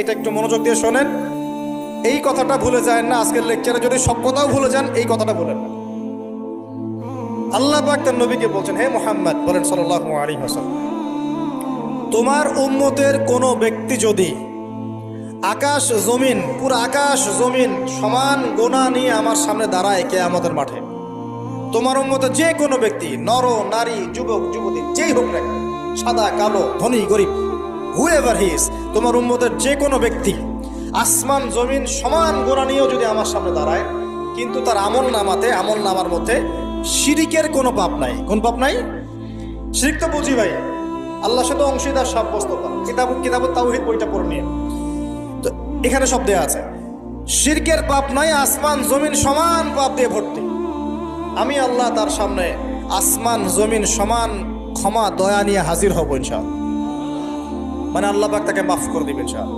এটা একটু মনোযোগ দিয়ে শোনেন। এই কথাটা ভুলে যায় না, আজকের লেকচারে যদি সব কথাও ভুলে যান এই কথাটা ভুলেন না। আল্লাহ পাক তার নবীকে বলছেন, হে মুহাম্মদ বলেন সাল্লাল্লাহু আলাইহি ওয়াসাল্লাম, তোমার উম্মতের কোনো ব্যক্তি যদি আকাশ জমিন, পুরো আকাশ জমিন সমান গোনা নিয়ে আমার সামনে দাঁড়ায় কিয়ামতের মাঠে, তোমার উম্মতের যে কোনো ব্যক্তি, নর নারী যুবক যুবতী যেই হোক না, সাদা কালো ধনী গরিব, হুএভার হি ইজ, তোমার উম্মতের যে কোনো ব্যক্তি আসমান জমিন সমান গোনা নিয়েও যদি আমার সামনে দাঁড়ায়, কিন্তু তার আমল নামার মধ্যে শিরিকের কোনো পাপ নাই। কোন পাপ নাই? শিরিক তো বুঝি ভাই, আল্লাহর সাথে অংশীদার সাব্যস্ত করা। কিতাব তাওহীদ বইটা পড়ে নিয়ে, তো এখানে সব দেয়া আছে। শিরকের পাপ নাই, আসমান জমিন সমান পাপ দিয়ে ভর্তি। আমি আল্লাহ তার সামনে আসমান জমিন সমান ক্ষমা দয়া নিয়ে হাজির হব ইনশাআল্লাহ। মানে আল্লাহ পাক তাকে মাফ করে দিবেন ইনশাআল্লাহ।